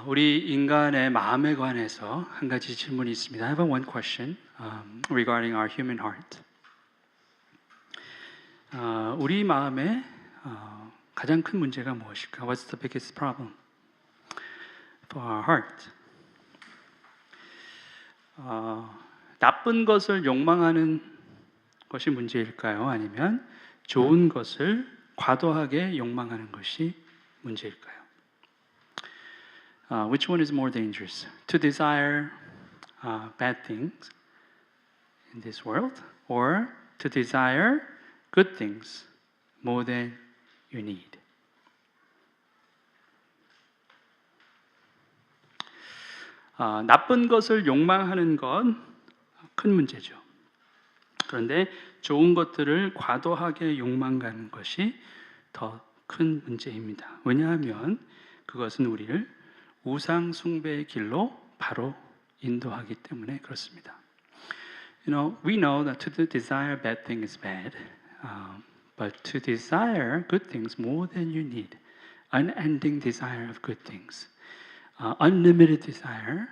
우리 인간의 마음에 관해서 한 가지 질문이 있습니다. I have one question regarding our human heart. 우리 마음의 가장 큰 문제가 무엇일까? What's the biggest problem for our heart? 나쁜 것을 욕망하는 것이 문제일까요? 아니면 좋은 것을 과도하게 욕망하는 것이 문제일까요? Which one is more dangerous? To desire bad things in this world, or to desire good things more than you need? 나쁜 것을 욕망하는 건 큰 문제죠. 그런데 좋은 것들을 과도하게 욕망하는 것이 더 큰 문제입니다. 왜냐하면 그것은 우리를 우상 숭배의 길로 바로 인도하기 때문에 그렇습니다. We know that to desire bad things is bad, but to desire good things more than you need, unending desire of good things, unlimited desire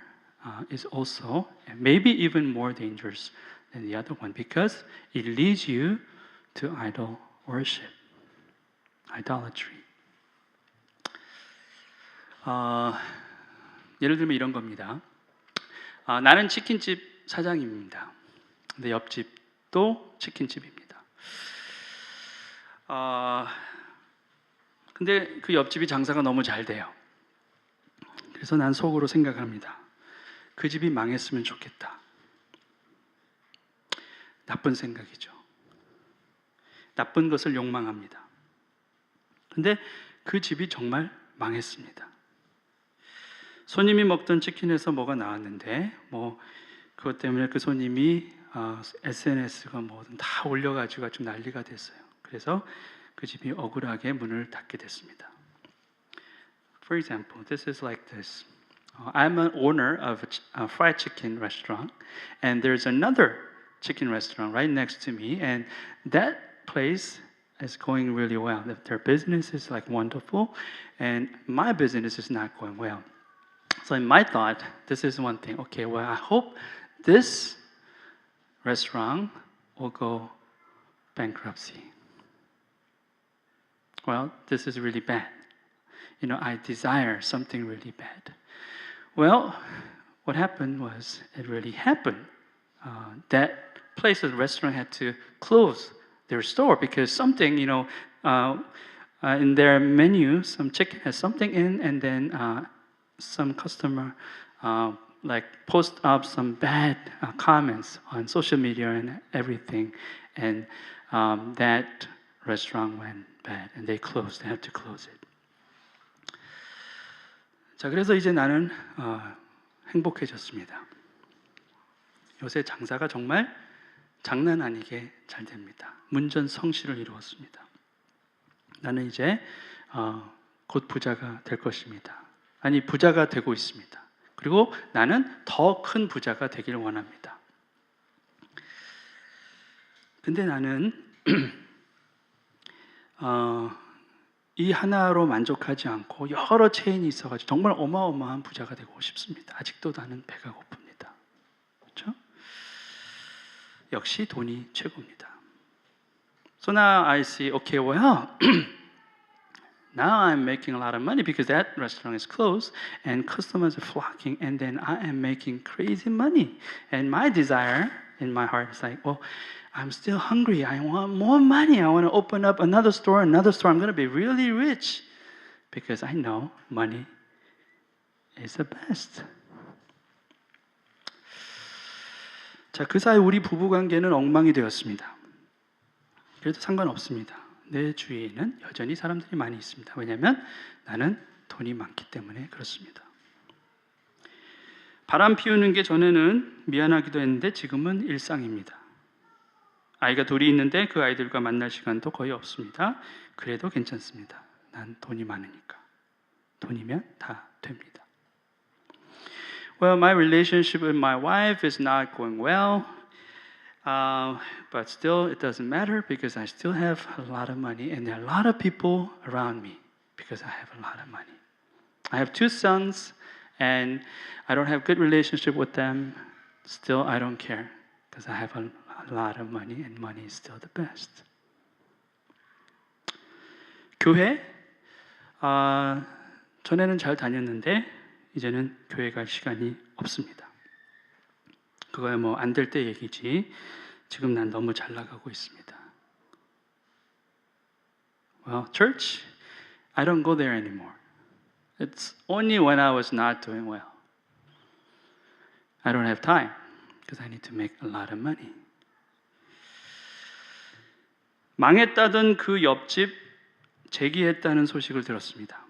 is also, and maybe even more dangerous than the other one, because it leads you to idol worship, idolatry. 예를 들면 이런 겁니다. 나는 치킨집 사장입니다. 근데 옆집도 치킨집입니다. 근데 그 옆집이 장사가 너무 잘 돼요. 그래서 난 속으로 생각합니다. 그 집이 망했으면 좋겠다. 나쁜 생각이죠. 나쁜 것을 욕망합니다. 근데 그 집이 정말 망했습니다. 손님이 먹던 치킨에서 뭐가 나왔는데 그것 때문에 그 손님이 SNS가 뭐든 다 올려가지고 아주 난리가 됐어요. 그래서 그 집이 억울하게 문을 닫게 됐습니다. For example, this is like this. I'm an owner of a fried chicken restaurant, and there's another chicken restaurant right next to me, and that place is going really well. Their business is like wonderful, and my business is not going well. So in my thought, this is one thing. Okay, well, I hope this restaurant will go bankruptcy. Well, this is really bad. I desire something really bad. Well, what happened was, it really happened. That place, the restaurant, had to close their store because something, in their menu, some chicken has something in, and then some customer post up some bad comments on social media and everything, and that restaurant went bad, and they closed. They had to close it. 자, 그래서 이제 나는 행복해졌습니다. 요새 장사가 정말 장난 아니게 잘 됩니다. 문전성시를 이루었습니다. 나는 이제 곧 부자가 될 것입니다. 아니, 부자가 되고 있습니다. 그리고 나는 더 큰 부자가 되기를 원합니다. 근데 나는 이 하나로 만족하지 않고 여러 체인이 있어가지고 정말 어마어마한 부자가 되고 싶습니다. 아직도 나는 배가 고픕니다. 그렇죠? 역시 돈이 최고입니다. So now I see, okay, well, now I'm making a lot of money because that restaurant is closed and customers are flocking, and then I am making crazy money. And my desire in my heart is like, well, I'm still hungry. I want more money. I want to open up another store. I'm going to be really rich because I know money is the best. 자, 그 사이 우리 부부 관계는 엉망이 되었습니다. 그래도 상관없습니다. 내 주위에는 여전히 사람들이 많이 있습니다. 왜냐하면 나는 돈이 많기 때문에 그렇습니다. 바람 피우는 게 전에는 미안하기도 했는데 지금은 일상입니다. 아이가 둘이 있는데 그 아이들과 만날 시간도 거의 없습니다. 그래도 괜찮습니다. 난 돈이 많으니까. 돈이면 다 됩니다. Well, my relationship with my wife is not going well. But still, it doesn't matter because I still have a lot of money, and there are a lot of people around me because I have a lot of money. I have two sons. and I don't have good relationship with them, still I don't care because I have a lot of money and money is still the best. 교회? 전에는 잘 다녔는데 이제는 교회 갈 시간이 없습니다. 그거야 뭐 안 될 때 얘기지. 지금 난 너무 잘 나가고 있습니다. Well, church, I don't go there anymore. It's only when I was not doing well. I don't have time because I need to make a lot of money. 망했다던 그 옆집 재기했다는 소식을 들었습니다.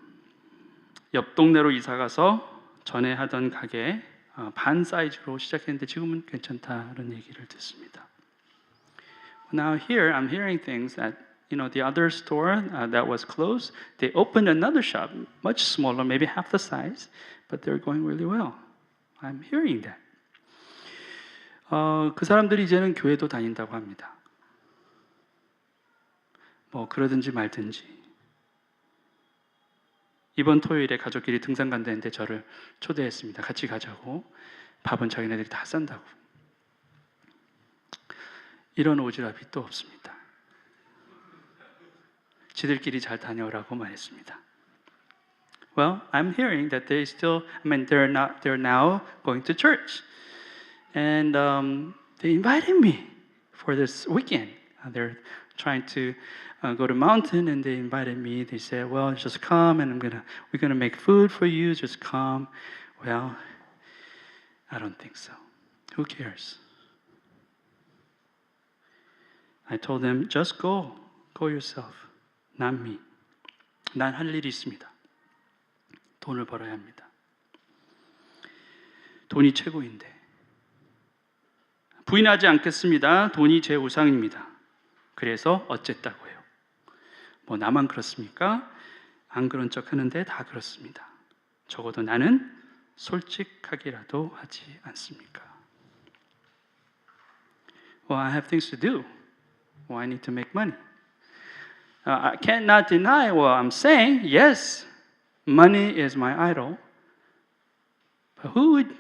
옆 동네로 이사 가서 전에 하던 가게 반 사이즈로 시작했는데 지금은 괜찮다는 얘기를 듣습니다. Now here I'm hearing things that the other store that was closed, they opened another shop, much smaller, maybe half the size, but they're going really well. I'm hearing that. 그 사람들이 이제는 교회도 다닌다고 합니다. 뭐 그러든지 말든지. 이번 토요일에 가족끼리 등산 간다는데 저를 초대했습니다. 같이 가자고. 밥은 자기네들이 다 싼다고. 이런 오지랖이 또 없습니다. 지들끼리 잘 다녀오라고 말했습니다. Well, I'm hearing that they're now going to church, and they invited me for this weekend. They're trying to go to mountain, and they invited me. They said, "Well, just come, and we're gonna make food for you. Just come." Well, I don't think so. Who cares? I told them, just go yourself. Not me. 난 할 일이 있습니다. 돈을 벌어야 합니다. 돈이 최고인데. 부인하지 않겠습니다. 돈이 제 우상입니다. 그래서 어쨌다고요. 뭐 나만 그렇습니까? 안 그런 척 하는데 다 그렇습니다. 적어도 나는 솔직하게라도 하지 않습니까? Well, I have things to do. Well, I need to make money. I cannot deny what I'm saying. Yes, money is my idol. But who would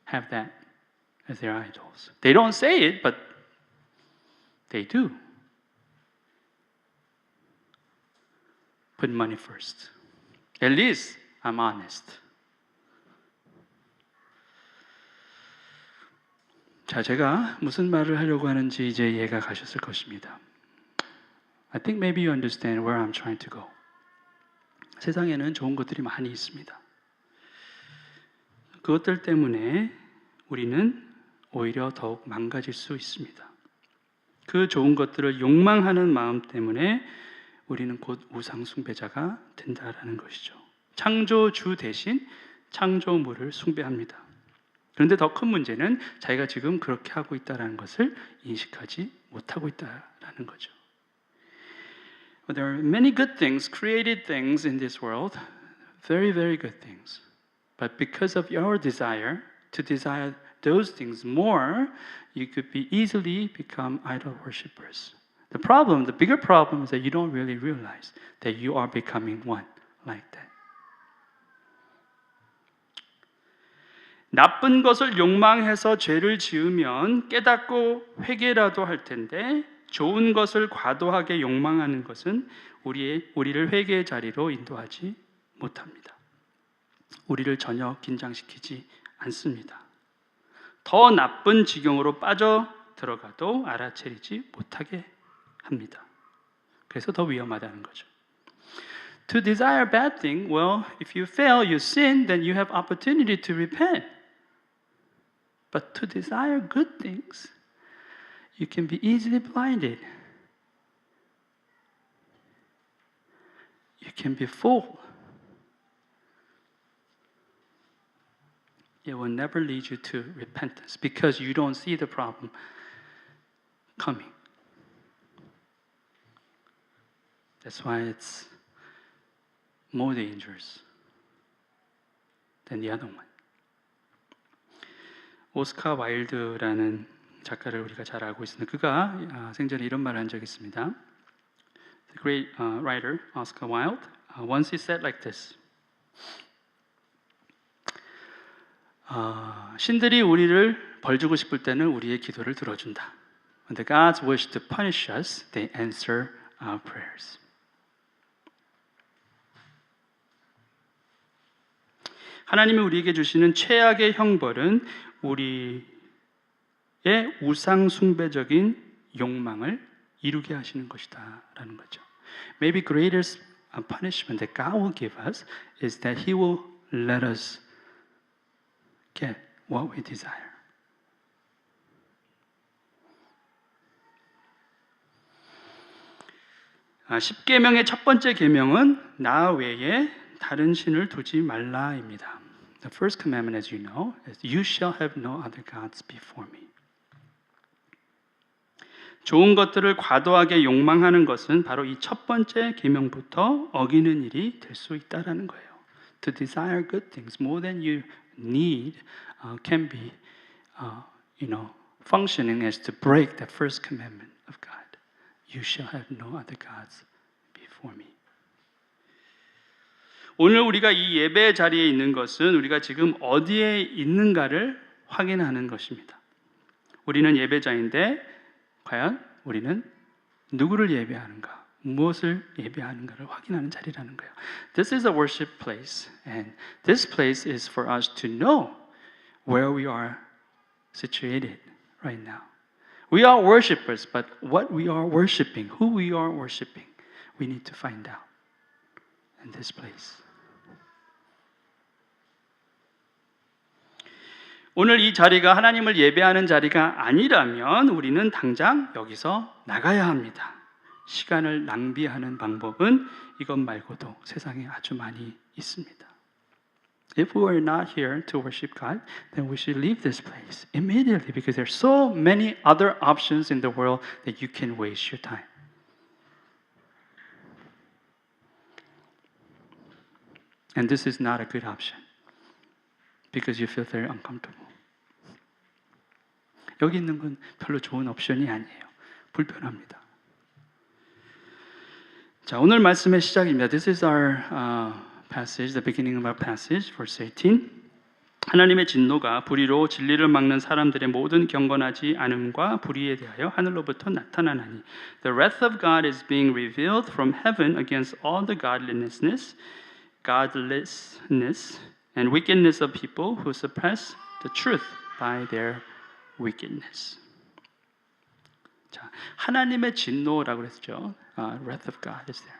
have that as their idols? They don't say it, but they do. Put money first. At least I'm honest. 자, 제가 무슨 말을 하려고 하는지 이제 이해가 가셨을 것입니다. I think maybe you understand where I'm trying to go. 세상에는 좋은 것들이 많이 있습니다. 그것들 때문에 우리는 오히려 더욱 망가질 수 있습니다. 그 좋은 것들을 욕망하는 마음 때문에 우리는 곧 우상 숭배자가 된다라는 것이죠. 창조주 대신 창조물을 숭배합니다. 그런데 더 큰 문제는 자기가 지금 그렇게 하고 있다는 것을 인식하지 못하고 있다는 거죠. There are many good things, created things in this world, very, very good things. But because of your desire to desire those things more, you could easily become idol worshippers. The bigger problem is that you don't really realize that you are becoming one like that. 나쁜 것을 욕망해서 죄를 지으면 깨닫고 회개라도 할 텐데 좋은 것을 과도하게 욕망하는 것은 우리를 회개의 자리로 인도하지 못합니다. 우리를 전혀 긴장시키지 않습니다. 더 나쁜 지경으로 빠져 들어가도 알아채리지 못하게 합니다. 그래서 더 위험하다는 거죠. To desire bad thing, well, if you fail, you sin, then you have opportunity to repent. But to desire good things, you can be easily blinded. You can be fooled. It will never lead you to repentance because you don't see the problem coming. That's why it's more dangerous than the other one. 오스카 와일드라는 작가를 우리가 잘 알고 있습니다. 그가 생전에 이런 말을 한 적이 있습니다. The great writer Oscar Wilde once he said like this: 신들이 우리를 벌주고 싶을 때는 우리의 기도를 들어준다. When the gods wish to punish us, they answer our prayers. 하나님이 우리에게 주시는 최악의 형벌은 우리의 우상 숭배적인 욕망을 이루게 하시는 것이다 라는 거죠. Maybe greatest punishment that God will give us is that He will let us get what we desire. 십계명의 첫 번째 계명은 나 외에 다른 신을 두지 말라입니다. The first commandment, as you know, is you shall have no other gods before me. 좋은 것들을 과도하게 욕망하는 것은 바로 이 첫 번째 계명부터 어기는 일이 될 수 있다라는 거예요. To desire good things more than you need can be, functioning as to break the first commandment of God. You shall have no other gods before me. 오늘 우리가 이 예배 자리에 있는 것은 우리가 지금 어디에 있는가를 확인하는 것입니다. 우리는 예배자인데 과연 우리는 누구를 예배하는가, 무엇을 예배하는가를 확인하는 자리라는 거예요. This is a worship place, and this place is for us to know where we are situated right now. We are worshipers, but what we are worshiping, who we are worshiping, we need to find out in this place. 오늘 이 자리가 하나님을 예배하는 자리가 아니라면 우리는 당장 여기서 나가야 합니다. 시간을 낭비하는 방법은 이것 말고도 세상에 아주 많이 있습니다. If we are not here to worship God, then we should leave this place immediately because there are so many other options in the world that you can waste your time. And this is not a good option because you feel very uncomfortable. 여기 있는 건 별로 좋은 옵션이 아니에요. 불편합니다. 자, 오늘 말씀의 시작입니다. This is our passage, the beginning of our passage, verse 18. 하나님의 진노가 불의로 진리를 막는 사람들의 모든 경건하지 않음과 불의에 대하여 하늘로부터 나타나나니. The wrath of God is being revealed from heaven against all the godlessness, and wickedness of people who suppress the truth by their wickedness. 자, 하나님의 진노라고 그랬죠. Wrath of God is there.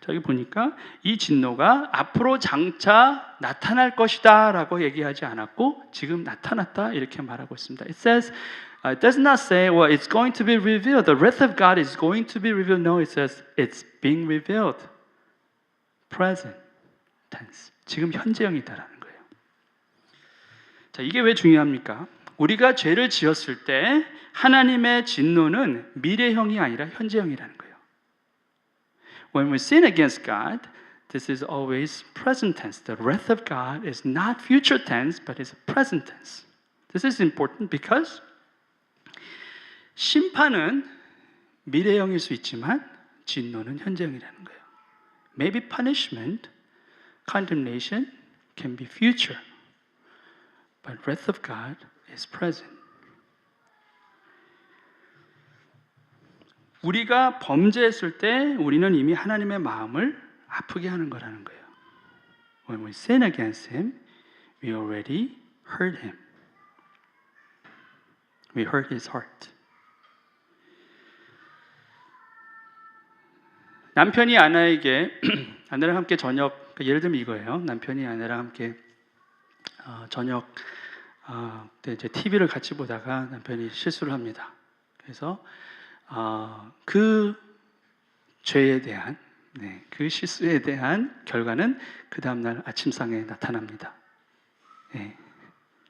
저기 보니까 이 진노가 앞으로 장차 나타날 것이다 라고 얘기하지 않았고 지금 나타났다 이렇게 말하고 있습니다. It says, it does not say, well, it's going to be revealed. The wrath of God is going to be revealed. No, it says it's being revealed. Present tense. 지금 현재형이다라는 거예요. 자, 이게 왜 중요합니까? 우리가 죄를 지었을 때 하나님의 진노는 미래형이 아니라 현재형이라는 거예요. When we sin against God, this is always present tense. The wrath of God is not future tense, but is present tense. This is important because 심판은 미래형일 수 있지만 진노는 현재형이라는 거예요. Maybe punishment, condemnation can be future, but wrath of God is present. 우리가 범죄했을 때 우리는 이미 하나님의 마음을 아프게 하는 거라는 거예요. When we sin against Him, we already hurt Him. We hurt His heart. 남편이 아내에게 아내랑 함께 저녁, 예를 들면 이거예요. 남편이 아내랑 함께 저녁 때 이제 TV를 같이 보다가 남편이 실수를 합니다. 그래서 그 죄에 대한, 그 실수에 대한 결과는 그 다음날 아침상에 나타납니다.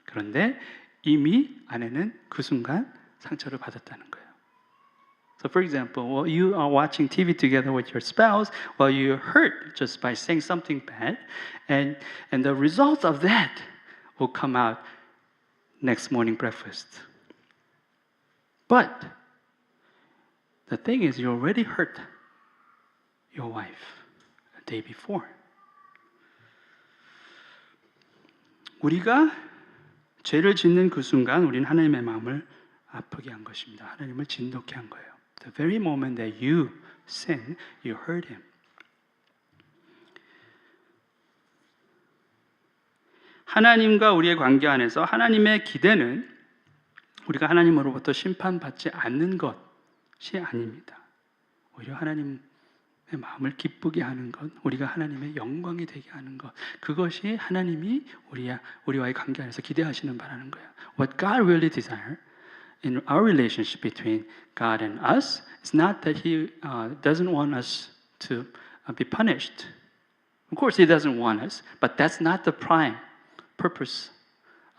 그런데 이미 아내는 그 순간 상처를 받았다는 거예요. So for example, while you are watching TV together with your spouse, while you're hurt just by saying something bad, and the results of that will come out next morning breakfast. But the thing is, you already hurt your wife the day before. 우리가 죄를 짓는 그 순간 우리는 하나님의 마음을 아프게 한 것입니다. 하나님을 진노케 한 거예요. The very moment that you sin, you hurt him. 하나님과 우리의 관계 안에서 하나님의 기대는 우리가 하나님으로부터 심판받지 않는 것이 아닙니다. 오히려 하나님의 마음을 기쁘게 하는 것, 우리가 하나님의 영광이 되게 하는 것, 그것이 하나님이 우리와의 관계 안에서 기대하시는 바라는 거예요. What God really desires in our relationship between God and us is not that He doesn't want us to be punished. Of course, He doesn't want us, but that's not the prime purpose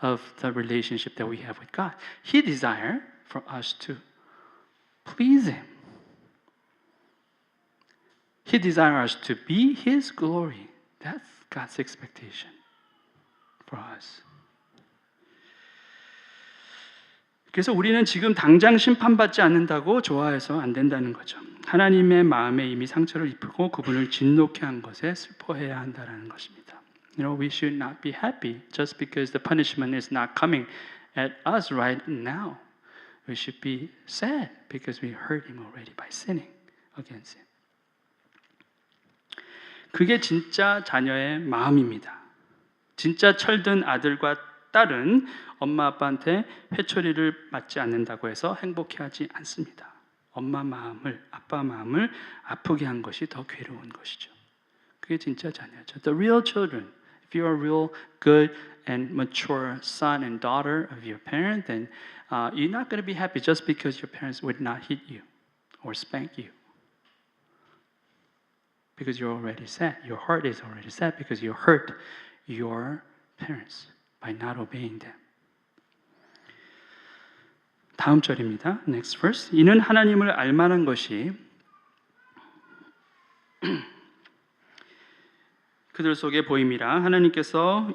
of the relationship that we have with God. He desires for us to please Him. He desires us to be His glory. That's God's expectation for us. 그래서 우리는 지금 당장 심판받지 않는다고 좋아해서 안 된다는 거죠. 하나님의 마음에 이미 상처를 입히고 그분을 진노케 한 것에 슬퍼해야 한다는 것입니다. You know, we should not be happy just because the punishment is not coming at us right now. We should be sad because we hurt Him already by sinning against Him. 그게 진짜 자녀의 마음입니다. 진짜 철든 아들과 딸은 엄마 아빠한테 회초리를 맞지 않는다고 해서 행복해하지 않습니다. 엄마 마음을, 아빠 마음을 아프게 한 것이 더 괴로운 것이죠. 그게 진짜 자녀죠. The real children, if you are a real good and mature son and daughter of your parent, then you're not going to be happy just because your parents would not hit you or spank you. Because you're already sad. Your heart is already sad because you hurt your parents by not obeying them. 다음 절입니다. Next verse. 이는 하나님을 알만한 것이 그들 속에 보임이라. 하나님께서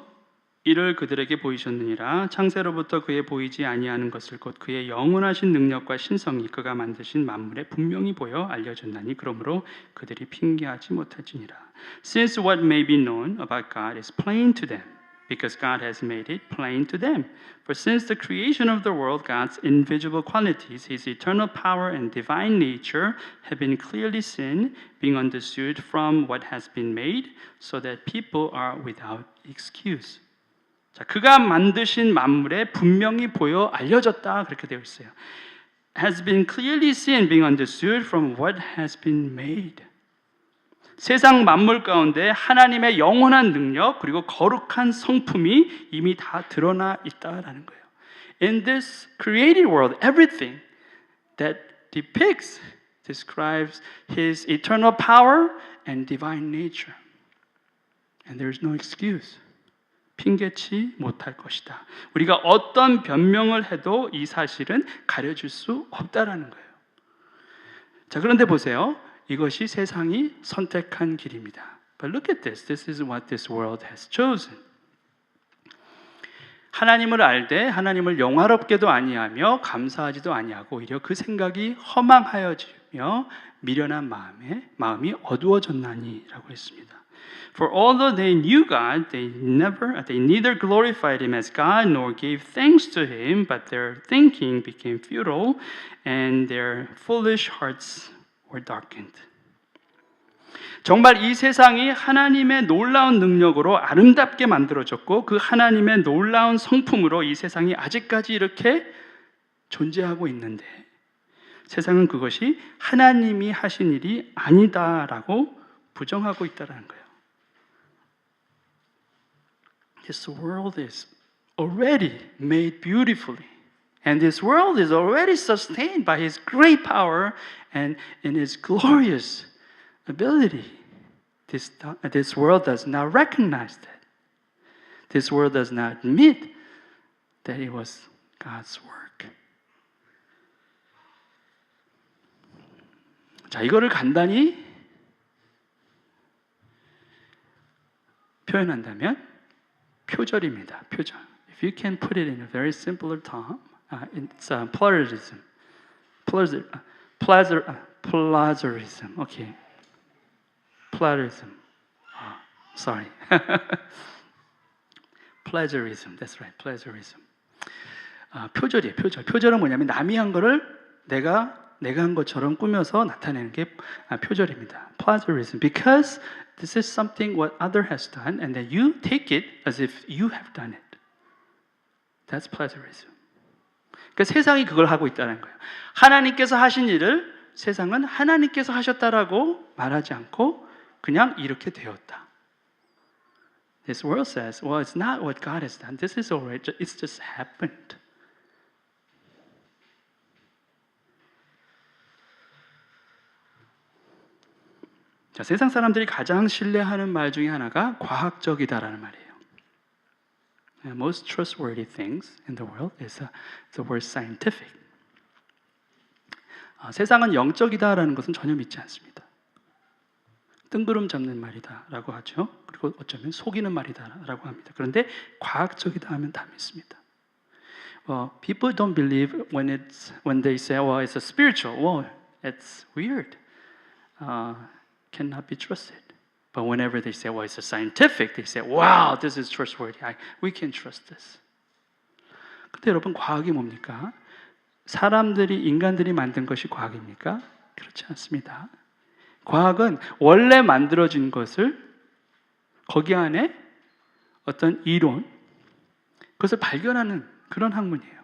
이를 그들에게 보이셨느니라. 창세로부터 그의 보이지 아니하는 것을 곧 그의 영원하신 능력과 신성이 그가 만드신 만물에 분명히 보여 알려졌나니 그러므로 그들이 핑계하지 못할지니라. Since what may be known about God is plain to them, because God has made it plain to them. For since the creation of the world, God's invisible qualities, His eternal power and divine nature have been clearly seen, being understood from what has been made, so that people are without excuse. 자, 그가 만드신 만물에 분명히 보여 알려졌다 그렇게 되어 있어요. Has been clearly seen, being understood from what has been made. 세상 만물 가운데 하나님의 영원한 능력 그리고 거룩한 성품이 이미 다 드러나 있다라는 거예요. In this created world, everything that depicts, describes His eternal power and divine nature. And there is no excuse. 핑계치 못할 것이다. 우리가 어떤 변명을 해도 이 사실은 가려줄 수 없다라는 거예요. 자, 그런데 보세요. 이것이 세상이 선택한 길입니다. But look at this. This is what this world has chosen. 하나님을 알되 하나님을 영화롭게도 아니하며 감사하지도 아니하고 오히려 그 생각이 허망하여지며 미련한 마음이 어두워졌나니라고 했습니다. For although they knew God, they neither glorified Him as God nor gave thanks to Him, but their thinking became futile and their foolish hearts were darkened. 정말 이 세상이 하나님의 놀라운 능력으로 아름답게 만들어졌고 그 하나님의 놀라운 성품으로 이 세상이 아직까지 이렇게 존재하고 있는데 세상은 그것이 하나님이 하신 일이 아니다라고 부정하고 있다는 거예요. This world is already made beautifully. And this world is already sustained by His great power and in His glorious ability. This world does not recognize that. This world does not admit that it was God's work. 자, 이거를 간단히 표현한다면 표절입니다. 표절. If you can put it in a very simpler term, it's pluralism. Plagiarism. Okay. Plagiarism. Sorry. Plagiarism. That's right. Plagiarism. 표절이에요. 표절은 뭐냐면 남이 한 거를 내가 한 것처럼 꾸며서 나타내는 게 표절입니다. Plagiarism, because this is something what other has done, and then you take it as if you have done it. That's plagiarism. 그러니까 세상이 그걸 하고 있다는 거예요. 하나님께서 하신 일을 세상은 하나님께서 하셨다라고 말하지 않고 그냥 이렇게 되었다. This world says, well, it's not what God has done. This is already, it's just happened. 자, 세상 사람들이 가장 신뢰하는 말 중에 하나가 과학적이다라는 말이에요. Most trustworthy things in the world is the word scientific. 세상은 영적이다라는 것은 전혀 믿지 않습니다. 뜬구름 잡는 말이다라고 하죠. 그리고 어쩌면 속이는 말이다라고 합니다. 그런데 과학적이다 하면 다 믿습니다. People don't believe when they say, well, it's a spiritual. Well, it's weird. Cannot be trusted. But whenever they say, well, it's a scientific, they say, wow, this is trustworthy. We can trust this. 근데 여러분, 과학이 뭡니까? 인간들이 만든 것이 과학입니까? 그렇지 않습니다. 과학은 원래 만들어진 것을 거기 안에 어떤 이론, 그것을 발견하는 그런 학문이에요.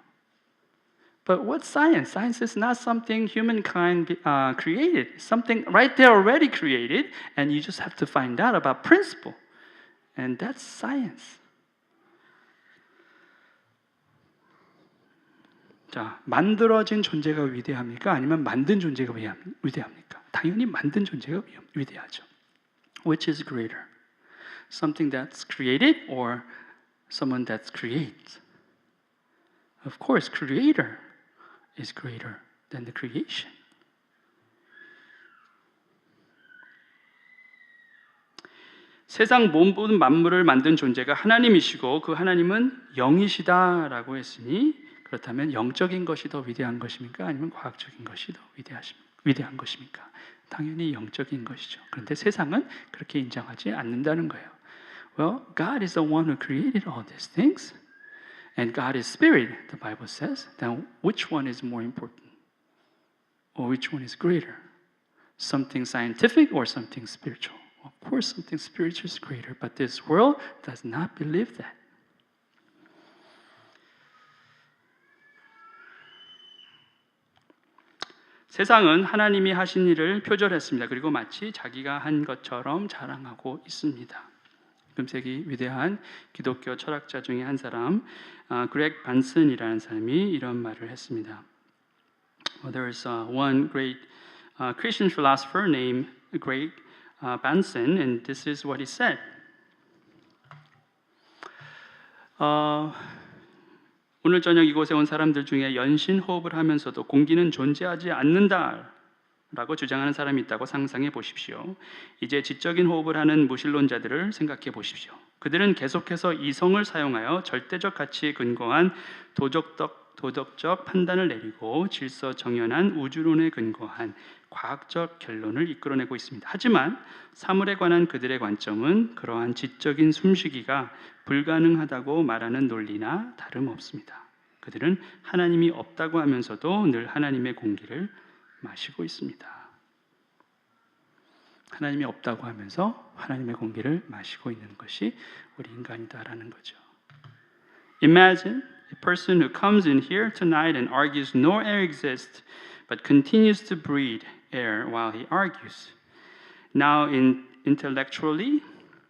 But what's science? Science is not something humankind created. Something right there already created, and you just have to find out about principle. And that's science. 자, 만들어진 존재가 위대합니까? 아니면 만든 존재가 위대합니까? 당연히 만든 존재가 위대하죠. Which is greater? Something that's created or someone that's creates? Of course, creator is greater than the creation. 세상 모든 만물을 만든 존재가 하나님이시고 그 하나님은 영이시다라고 했으니 그렇다면 영적인 것이 더 위대한 것입니까? 아니면 과학적인 것이 더 위대한 것입니까? 당연히 영적인 것이죠. 그런데 세상은 그렇게 인정하지 않는다는 거예요. Well, God is the one who created all these things. And God is spirit, the Bible says. Then which one is more important? Or which one is greater? Something scientific or something spiritual? Of course, something spiritual is greater, but this world does not believe that. 세상은 하나님이 하신 일을 표절했습니다. 그리고 마치 자기가 한 것처럼 자랑하고 있습니다. 금세기 위대한 기독교 철학자 중에 한 사람, 그렉 반슨이라는 사람이 이런 말을 했습니다. There's one great Christian philosopher named Greg Banson, and this is what he said. 오늘 저녁 이곳에 온 사람들 중에 연신 호흡을 하면서도 공기는 존재하지 않는다라고 주장하는 사람이 있다고 상상해 보십시오. 이제 지적인 호흡을 하는 무신론자들을 생각해 보십시오. 그들은 계속해서 이성을 사용하여 절대적 가치에 근거한 도덕적 판단을 내리고 질서정연한 우주론에 근거한 과학적 결론을 이끌어내고 있습니다. 하지만 사물에 관한 그들의 관점은 그러한 지적인 숨쉬기가 불가능하다고 말하는 논리나 다름없습니다. 그들은 하나님이 없다고 하면서도 늘 하나님의 공기를 마시고 있습니다. 하나님이 없다고 하면서 하나님의 공기를 마시고 있는 것이 우리 인간이다라는 거죠. Imagine a person who comes in here tonight and argues no air exists but continues to breathe air while he argues. Now, intellectually,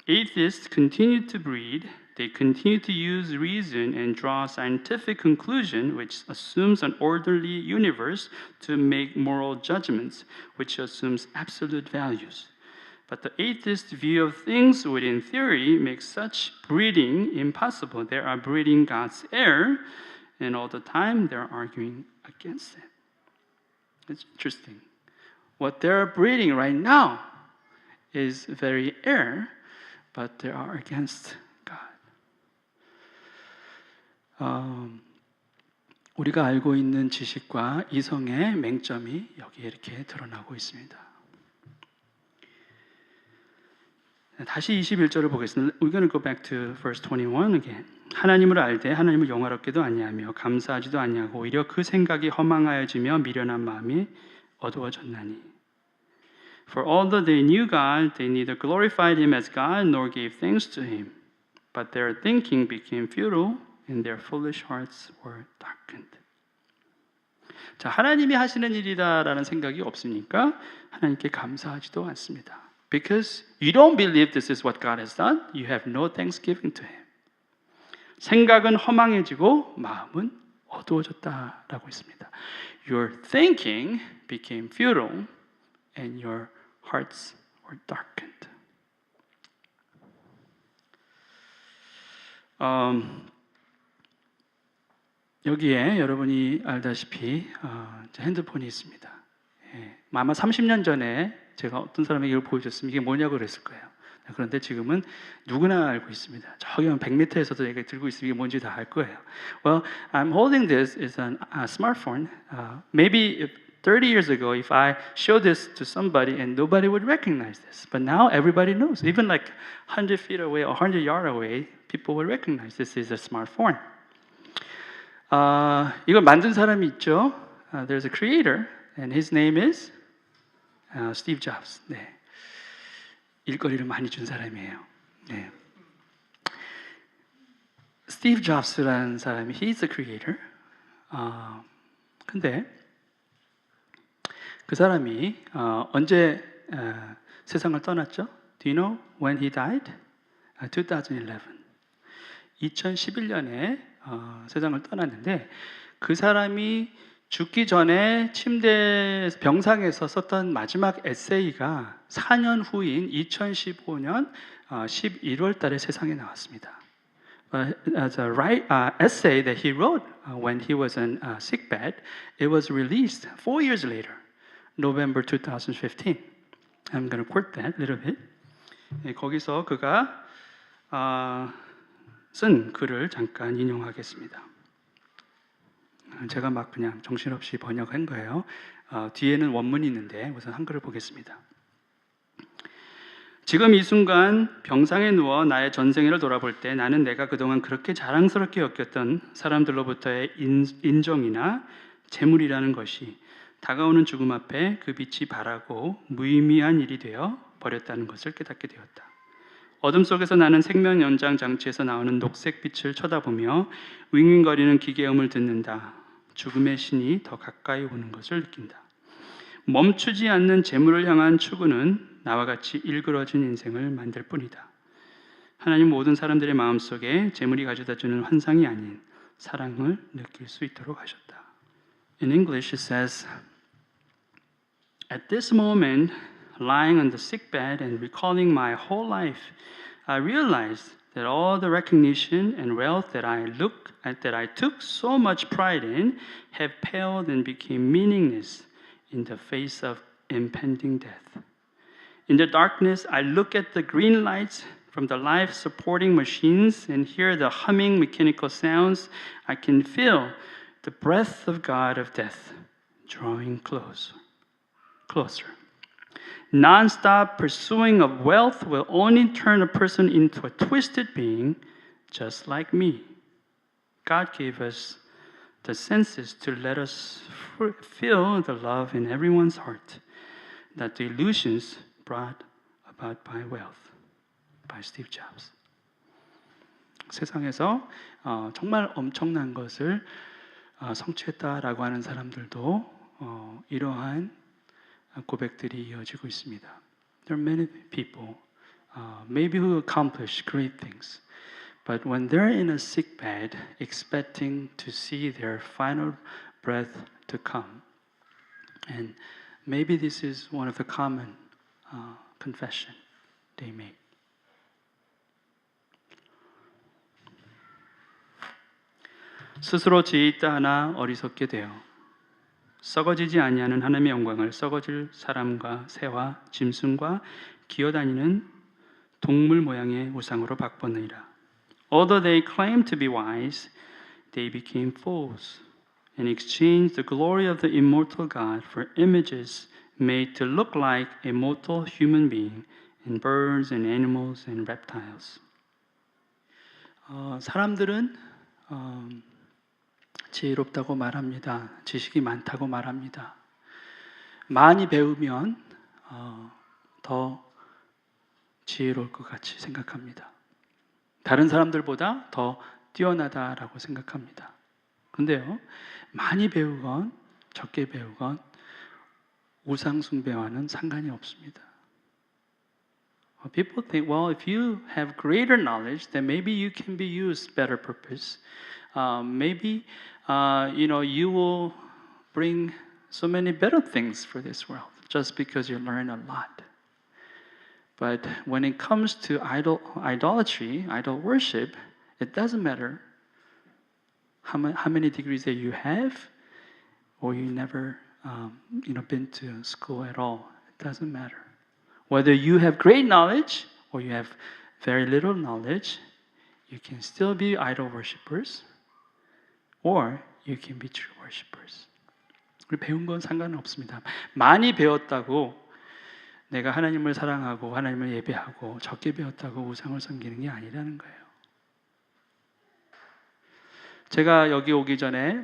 atheists continue to breathe. They continue to use reason and draw a scientific conclusion which assumes an orderly universe to make moral judgments, which assumes absolute values. But the atheist view of things within theory makes such breathing impossible. They are breathing God's air, and all the time they're arguing against it. It's interesting. What they're breathing right now is very air, but they are against God. 우리가 알고 있는 지식과 이성의 맹점이 여기에 이렇게 드러나고 있습니다. 다시 21절을 보겠습니다. We're going to go back to verse 21 again. 하나님을 알되 하나님을 영화롭게도 아니하며 감사하지도 아니하고 오히려 그 생각이 허망하여지며 미련한 마음이 어두워졌나니. For although they knew God, they neither glorified Him as God nor gave thanks to Him. But their thinking became futile and their foolish hearts were darkened. 자, 하나님이 하시는 일이다라는 생각이 없으니까 하나님께 감사하지도 않습니다. Because you don't believe this is what God has done, you have no thanksgiving to Him. 생각은 허망해지고 마음은 어두워졌다라고 했습니다. Your thinking became futile and your hearts were darkened. 여기에 여러분이 알다시피 핸드폰이 있습니다. 예, 아마 30년 전에 제가 어떤 사람에게 이걸 보여줬으면 이게 뭐냐고 그랬을 거예요. 그런데 지금은 누구나 알고 있습니다. 저기 100m에서도 얘가 들고 있으면 이게 뭔지 다 알 거예요. Well, I'm holding this is a smartphone. Maybe 30 years ago, if I show this to somebody and nobody would recognize this. But now everybody knows. Even like 100 feet away or 100 yards away, people will recognize this is a smartphone. 이걸 만든 사람이 있죠. There's a creator, and his name is Steve Jobs. 네. 일거리를 많이 준 사람이에요. 네. Steve Jobs라는 사람이 he's the creator. 근데 그 사람이 언제 세상을 떠났죠? Do you know when he died? 2011. 2011년에 세상을 떠났는데 그 사람이 죽기 전에 침대 병상에서 썼던 마지막 에세이가 4년 후인 2015년 11월 달에 세상에 나왔습니다. As a essay that he wrote when he was in sick bed, it was released 4 years later, November 2015. I'm going to quote that a little bit. 거기서 그가 쓴 글을 잠깐 인용하겠습니다. 제가 막 그냥 정신없이 번역한 거예요. 뒤에는 원문이 있는데 우선 한글을 보겠습니다. 지금 이 순간 병상에 누워 나의 전생애를 돌아볼 때 나는 내가 그동안 그렇게 자랑스럽게 여겼던 사람들로부터의 인정이나 재물이라는 것이 다가오는 죽음 앞에 그 빛이 바라고 무의미한 일이 되어 버렸다는 것을 깨닫게 되었다. 어둠 속에서 나는 생명 연장 장치에서 나오는 녹색 빛을 쳐다보며 윙윙거리는 기계음을 듣는다. 죽음의 신이 더 가까이 오는 것을 느낀다. 멈추지 않는 재물을 향한 추구는 나와 같이 일그러진 인생을 만들 뿐이다. 하나님 모든 사람들의 마음속에 재물이 가져다주는 환상이 아닌 사랑을 느낄 수 있도록 하셨다. In English it says, At this moment, lying on the sick bed and recalling my whole life, I realized that all the recognition and wealth that I took so much pride in have paled and became meaningless in the face of impending death. In the darkness, I look at the green lights from the life-supporting machines and hear the humming mechanical sounds. I can feel the breath of God of death drawing closer. Non-stop pursuing of wealth will only turn a person into a twisted being just like me. God gave us the senses to let us feel the love in everyone's heart that the illusions brought about by wealth. By Steve Jobs. 세상에서 정말 엄청난 것을 성취했다라고 하는 사람들도 이러한 고백들이 이어지고 있습니다. There are many people, maybe who accomplish great things, but when they're in a sick bed, expecting to see their final breath to come, and maybe this is one of the common confession they make. 스스로 지혜 있다 하나 어리석게 되어 썩어지지 아니하는 하나님의 영광을 썩어질 사람과 새와 짐승과 기어다니는 동물 모양의 우상으로 바꿨느니라. Although they claimed to be wise, they became fools and exchanged the glory of the immortal God for images made to look like a mortal human being in birds and animals and reptiles. 사람들은 지혜롭다고 말합니다. 지식이 많다고 말합니다. 많이 배우면 더 지혜로울 것 같이 생각합니다. 다른 사람들보다 더 뛰어나다라고 생각합니다. 근데요, 많이 배우건 적게 배우건 우상 숭배와는 상관이 없습니다. People think, well, if you have greater knowledge, then maybe you can be used better purpose. Maybe you will bring so many better things for this world just because you learn a lot. But when it comes to idolatry, idol worship, it doesn't matter how many degrees that you have, or you never been to school at all. It doesn't matter. Whether you have great knowledge or you have very little knowledge, you can still be idol worshippers, or you can be true worshippers. 우리 배운 건 상관없습니다. 많이 배웠다고 내가 하나님을 사랑하고 하나님을 예배하고 적게 배웠다고 우상을 섬기는 게 아니라는 거예요. 제가 여기 오기 전에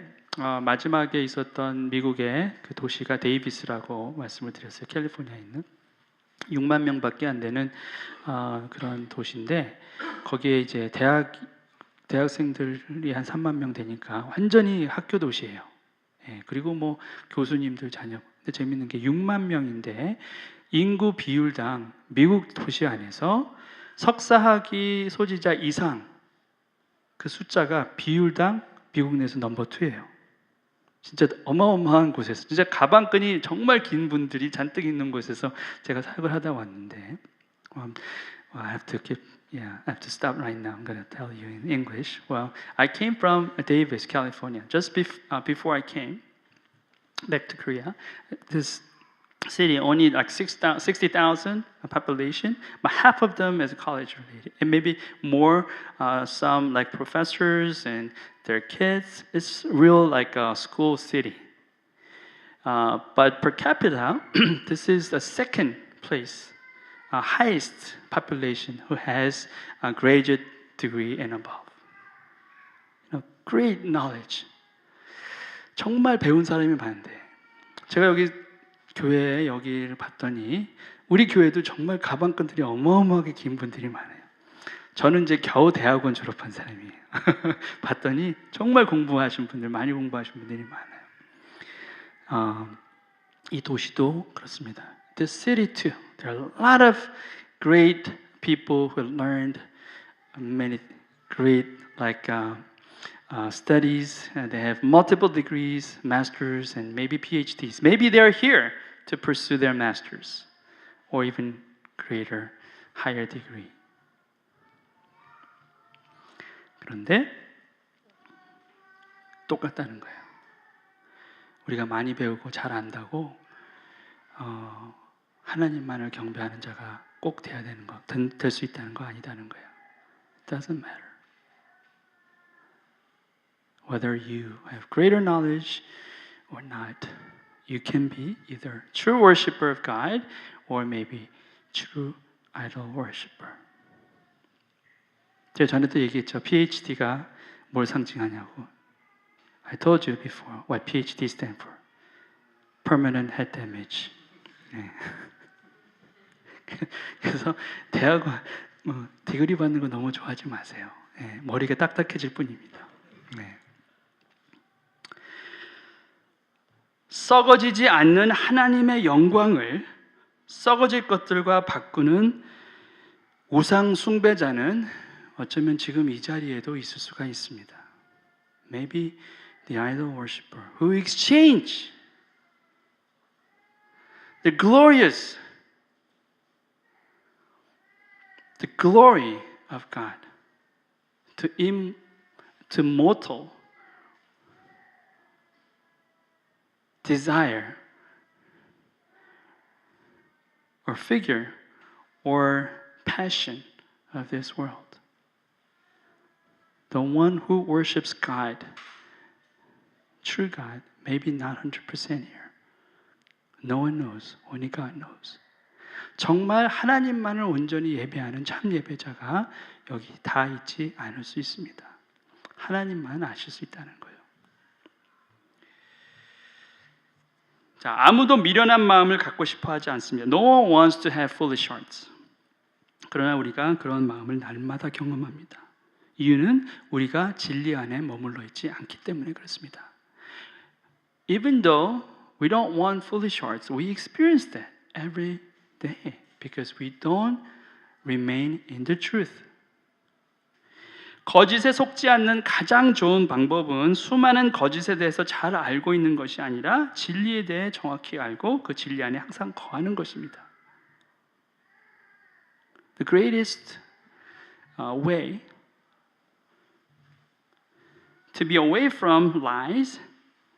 마지막에 있었던 미국의 그 도시가 데이비스라고 말씀을 드렸어요. 캘리포니아에 있는 6만 명밖에 안 되는 그런 도시인데 거기에 이제 대학생들이 한 3만 명 되니까 완전히 학교 도시예요. 예, 그리고 뭐 교수님들 자녀. 근데 재밌는 게 6만 명인데 인구 비율당 미국 도시 안에서 석사학위 소지자 이상 그 숫자가 비율당 미국 내에서 넘버 2예요. 진짜 어마어마한 곳에서 진짜 가방끈이 정말 긴 분들이 잔뜩 있는 곳에서 제가 사역을 하다 왔는데 I have to stop right now. I'm going to tell you in English. Well, I came from Davis, California. Just before I came back to Korea, this city only like 60,000 population, but half of them is college related, and maybe more some like professors and their kids. It's real like a school city. But per capita, this is the second place, highest population who has a graduate degree and above. Great knowledge. 정말 배운 사람이 많은데 제가 여기 교회에 여기를 봤더니 우리 교회도 정말 가방끈들이 어마어마하게 긴 분들이 많아요. 저는 이제 겨우 대학원 졸업한 사람이에요. 봤더니 정말 공부하신 분들, 많이 공부하신 분들이 많아요. 이 도시도 그렇습니다. This city too. There are a lot of great people who learned many great studies. They have multiple degrees, masters, and maybe PhDs. Maybe they're here to pursue their masters or even greater, higher degree. 그런데 똑같다는 거예요. 우리가 많이 배우고 잘 안다고 하나님만을 경배하는 자가 꼭 돼야 되는 거, 될 수 있다는 거 아니다는 거예요. It doesn't matter. Whether you have greater knowledge or not, you can be either true worshiper of God or maybe true idol worshiper. 제가 전에도 얘기했죠. PhD가 뭘 상징하냐고. I told you before what PhD stands for. Permanent head damage. 네. 그래서 대학원 디그리 받는 거 너무 좋아하지 마세요. 네. 머리가 딱딱해질 뿐입니다. 네. 썩어지지 않는 하나님의 영광을 썩어질 것들과 바꾸는 우상 숭배자는 어쩌면 지금 이 자리에도 있을 수가 있습니다. Maybe the idol worshiper who exchange the glory of God to mortal desire or figure or passion of this world. The one who worships God, true God, maybe not 100% here. No one knows, only God knows. 정말 하나님만을 온전히 예배하는 참 예배자가 여기 다 있지 않을 수 있습니다. 하나님만 아실 수 있다는 거예요. 자, 아무도 미련한 마음을 갖고 싶어 하지 않습니다. No one wants to have foolish hearts. 그러나 우리가 그런 마음을 날마다 경험합니다. 이유는 우리가 진리 안에 머물러 있지 않기 때문에 그렇습니다. Even though we don't want foolish hearts, we experience that every day because we don't remain in the truth. 거짓에 속지 않는 가장 좋은 방법은 수많은 거짓에 대해서 잘 알고 있는 것이 아니라 진리에 대해 정확히 알고 그 진리 안에 항상 거하는 것입니다. The greatest way to be away from lies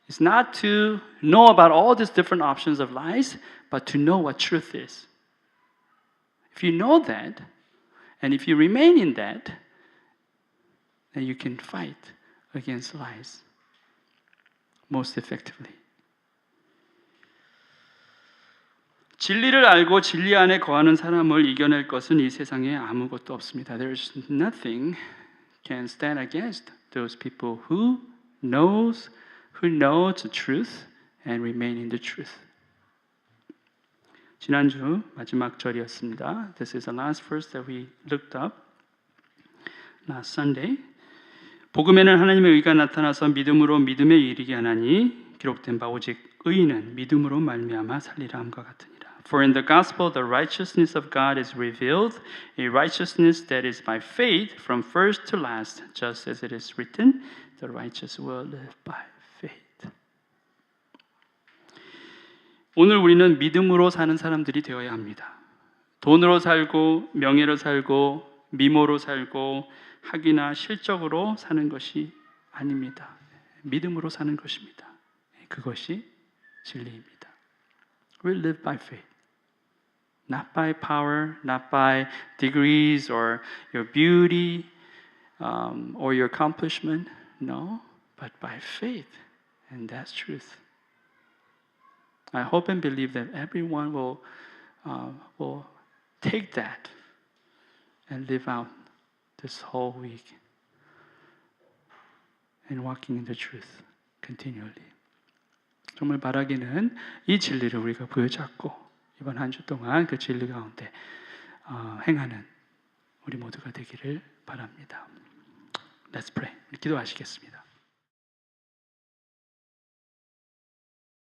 is not to know about all these different options of lies, but to know what truth is. If you know that, and if you remain in that, then you can fight against lies most effectively. 진리를 알고 진리 안에 거하는 사람을 이겨낼 것은 이 세상에 아무것도 없습니다. There's nothing can stand against those people who knows the truth and remain in the truth. 지난주 마지막 절이었습니다. This is the last verse that we looked up last Sunday. 복음에는 하나님의 의가 나타나서 믿음으로 믿음에 이르게 하나니 기록된 바 오직 의인은 믿음으로 말미암아 살리라 함과 같으니라. For in the gospel the righteousness of God is revealed, a righteousness that is by faith from first to last, just as it is written, the righteous will live by faith. 오늘 우리는 믿음으로 사는 사람들이 되어야 합니다. 돈으로 살고 명예로 살고 미모로 살고 학위나 실적으로 사는 것이 아닙니다. 믿음으로 사는 것입니다. 그것이 진리입니다. We live by faith. Not by power, not by degrees or your beauty or your accomplishment. No, but by faith. And that's truth. I hope and believe that everyone will take that and live out this whole week and walking in the truth continually. 정말 바라기는 이 진리를 우리가 부여잡고 이번 한 주 동안 그 진리 가운데 행하는 우리 모두가 되기를 바랍니다. Let's pray. 기도하시겠습니다.